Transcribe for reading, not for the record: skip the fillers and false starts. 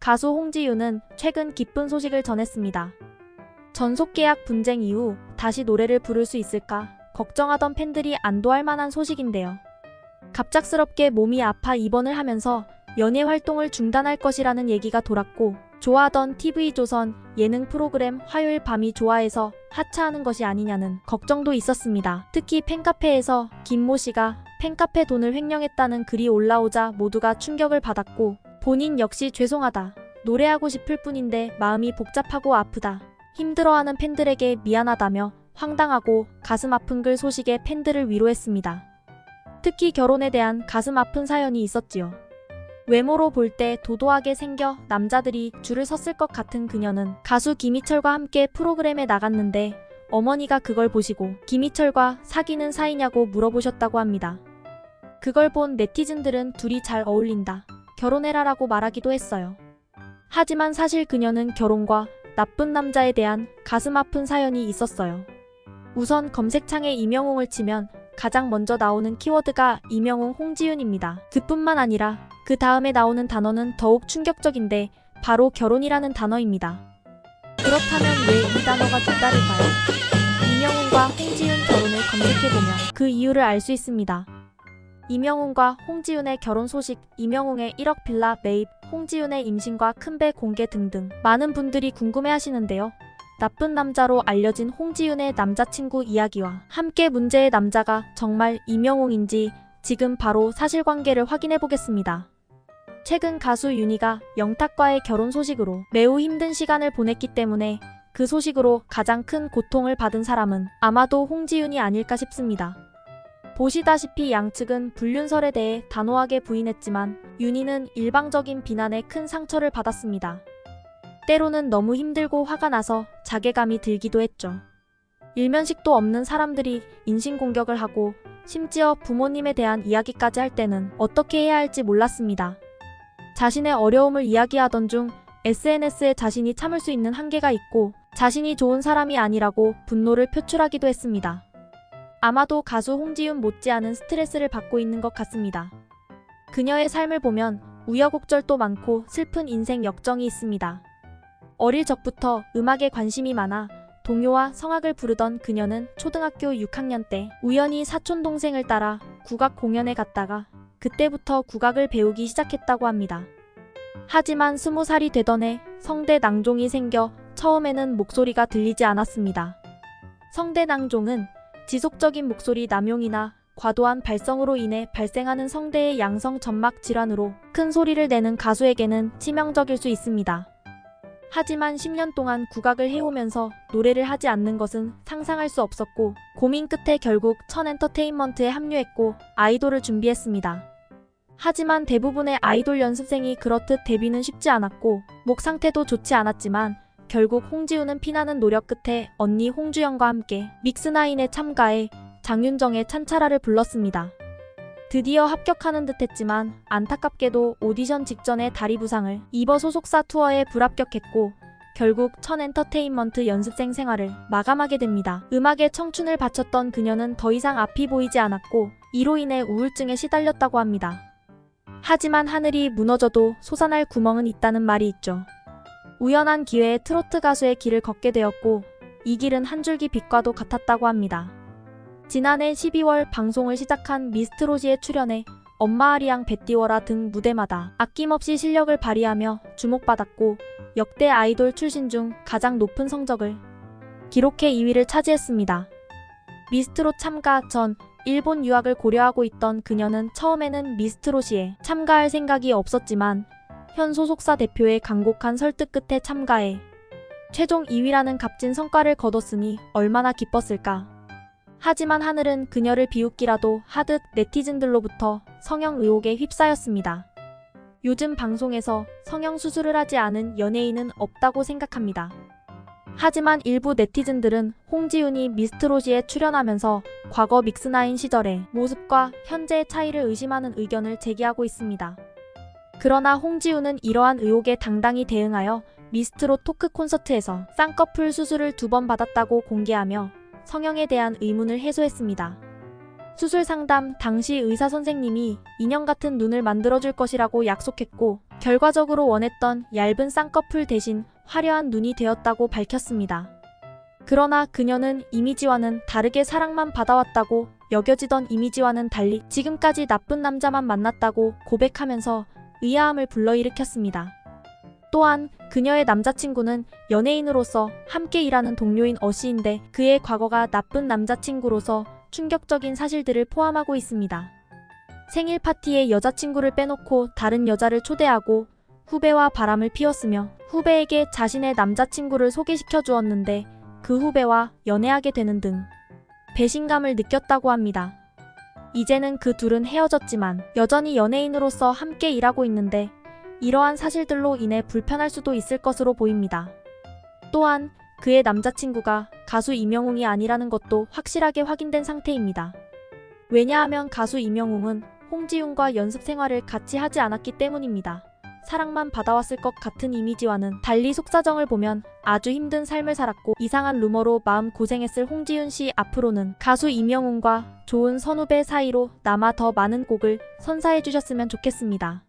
가수 홍지윤은 최근 기쁜 소식을 전했습니다. 전속 계약 분쟁 이후 다시 노래를 부를 수 있을까 걱정하던 팬들이 안도할 만한 소식인데요. 갑작스럽게 몸이 아파 입원을 하면서 연예 활동을 중단할 것이라는 얘기가 돌았고, 좋아하던 TV조선 예능 프로그램 화요일 밤이 좋아해서 하차하는 것이 아니냐는 걱정도 있었습니다. 특히 팬카페에서 김모 씨가 팬카페 돈을 횡령했다는 글이 올라오자 모두가 충격을 받았고, 본인 역시 죄송하다, 노래하고 싶을 뿐인데 마음이 복잡하고 아프다, 힘들어하는 팬들에게 미안하다며 황당하고 가슴 아픈 글 소식에 팬들을 위로했습니다. 특히 결혼에 대한 가슴 아픈 사연이 있었지요. 외모로 볼 때 도도하게 생겨 남자들이 줄을 섰을 것 같은 그녀는 가수 김희철과 함께 프로그램에 나갔는데 어머니가 그걸 보시고 김희철과 사귀는 사이냐고 물어보셨다고 합니다. 그걸 본 네티즌들은 둘이 잘 어울린다, 결혼해라라고 말하기도 했어요. 하지만 사실 그녀는 결혼과 나쁜 남자에 대한 가슴 아픈 사연이 있었어요. 우선 검색창에 이명웅을 치면 가장 먼저 나오는 키워드가 이명웅 홍지윤입니다. 그뿐만 아니라 그 다음에 나오는 단어는 더욱 충격적인데 바로 결혼이라는 단어입니다. 그렇다면 왜 이 단어가 뒷다를까요? 이명웅과 홍지윤 결혼을 검색해보면 그 이유를 알 수 있습니다. 이명웅과 홍지윤의 결혼 소식, 이명웅의 1억 빌라 매입, 홍지윤의 임신과 큰배 공개 등등 많은 분들이 궁금해하시는데요. 나쁜 남자로 알려진 홍지윤의 남자친구 이야기와 함께 문제의 남자가 정말 이명웅인지 지금 바로 사실관계를 확인해보겠습니다. 최근 가수 윤희가 영탁과의 결혼 소식으로 매우 힘든 시간을 보냈기 때문에 그 소식으로 가장 큰 고통을 받은 사람은 아마도 홍지윤이 아닐까 싶습니다. 보시다시피 양측은 불륜설에 대해 단호하게 부인했지만 윤희는 일방적인 비난에 큰 상처를 받았습니다. 때로는 너무 힘들고 화가 나서 자괴감이 들기도 했죠. 일면식도 없는 사람들이 인신공격을 하고 심지어 부모님에 대한 이야기까지 할 때는 어떻게 해야 할지 몰랐습니다. 자신의 어려움을 이야기하던 중 SNS에 자신이 참을 수 있는 한계가 있고 자신이 좋은 사람이 아니라고 분노를 표출하기도 했습니다. 아마도 가수 홍지윤 못지않은 스트레스를 받고 있는 것 같습니다. 그녀의 삶을 보면 우여곡절도 많고 슬픈 인생 역정이 있습니다. 어릴 적부터 음악에 관심이 많아 동요와 성악을 부르던 그녀는 초등학교 6학년 때 우연히 사촌 동생을 따라 국악 공연에 갔다가 그때부터 국악을 배우기 시작했다고 합니다. 하지만 20살이 되던 해 성대 낭종이 생겨 처음에는 목소리가 들리지 않았습니다. 성대 낭종은 지속적인 목소리 남용이나 과도한 발성으로 인해 발생하는 성대의 양성 점막 질환으로 큰 소리를 내는 가수에게는 치명적일 수 있습니다. 하지만 10년 동안 국악을 해오면서 노래를 하지 않는 것은 상상할 수 없었고 고민 끝에 결국 천엔터테인먼트에 합류했고 아이돌을 준비했습니다. 하지만 대부분의 아이돌 연습생이 그렇듯 데뷔는 쉽지 않았고 목 상태도 좋지 않았지만 결국 홍지윤은 피나는 노력 끝에 언니 홍주영과 함께 믹스9에 참가해 장윤정의 찬차라를 불렀습니다. 드디어 합격하는 듯 했지만 안타깝게도 오디션 직전에 다리 부상을 입어 소속사 투어에 불합격했고 결국 천엔터테인먼트 연습생 생활을 마감하게 됩니다. 음악에 청춘을 바쳤던 그녀는 더 이상 앞이 보이지 않았고 이로 인해 우울증에 시달렸다고 합니다. 하지만 하늘이 무너져도 솟아날 구멍은 있다는 말이 있죠. 우연한 기회에 트로트 가수의 길을 걷게 되었고 이 길은 한 줄기 빛과도 같았다고 합니다. 지난해 12월 방송을 시작한 미스트롯이에 출연해 엄마 아리랑 배띄워라 등 무대마다 아낌없이 실력을 발휘하며 주목받았고 역대 아이돌 출신 중 가장 높은 성적을 기록해 2위를 차지했습니다. 미스트롯 참가 전 일본 유학을 고려하고 있던 그녀는 처음에는 미스트롯이에 참가할 생각이 없었지만 현 소속사 대표의 간곡한 설득 끝에 참가해 최종 2위라는 값진 성과를 거뒀으니 얼마나 기뻤을까. 하지만 하늘은 그녀를 비웃기라도 하듯 네티즌들로부터 성형 의혹에 휩싸였습니다. 요즘 방송에서 성형 수술을 하지 않은 연예인은 없다고 생각합니다. 하지만 일부 네티즌들은 홍지윤이 미스트롯이에 출연하면서 과거 믹스9 시절의 모습과 현재의 차이를 의심하는 의견을 제기하고 있습니다. 그러나 홍지윤은 이러한 의혹에 당당히 대응하여 미스트롯 토크 콘서트에서 쌍꺼풀 수술을 2번 받았다고 공개하며 성형에 대한 의문을 해소했습니다. 수술 상담 당시 의사 선생님이 인형 같은 눈을 만들어줄 것이라고 약속했고 결과적으로 원했던 얇은 쌍꺼풀 대신 화려한 눈이 되었다고 밝혔습니다. 그러나 그녀는 이미지와는 다르게 사랑만 받아왔다고 여겨지던 이미지와는 달리 지금까지 나쁜 남자만 만났다고 고백하면서 의아함을 불러일으켰습니다. 또한 그녀의 남자친구는 연예인으로서 함께 일하는 동료인 어씨인데 그의 과거가 나쁜 남자친구로서 충격적인 사실들을 포함하고 있습니다. 생일 파티에 여자친구를 빼놓고 다른 여자를 초대하고 후배와 바람을 피웠으며 후배에게 자신의 남자친구를 소개시켜 주었는데 그 후배와 연애하게 되는 등 배신감을 느꼈다고 합니다. 이제는 그 둘은 헤어졌지만 여전히 연예인으로서 함께 일하고 있는데 이러한 사실들로 인해 불편할 수도 있을 것으로 보입니다. 또한 그의 남자친구가 가수 임영웅이 아니라는 것도 확실하게 확인된 상태입니다. 왜냐하면 가수 임영웅은 홍지윤과 연습 생활을 같이 하지 않았기 때문입니다. 사랑만 받아왔을 것 같은 이미지와는 달리 속사정을 보면 아주 힘든 삶을 살았고 이상한 루머로 마음 고생했을 홍지윤 씨 앞으로는 가수 임영웅과 좋은 선후배 사이로 남아 더 많은 곡을 선사해 주셨으면 좋겠습니다.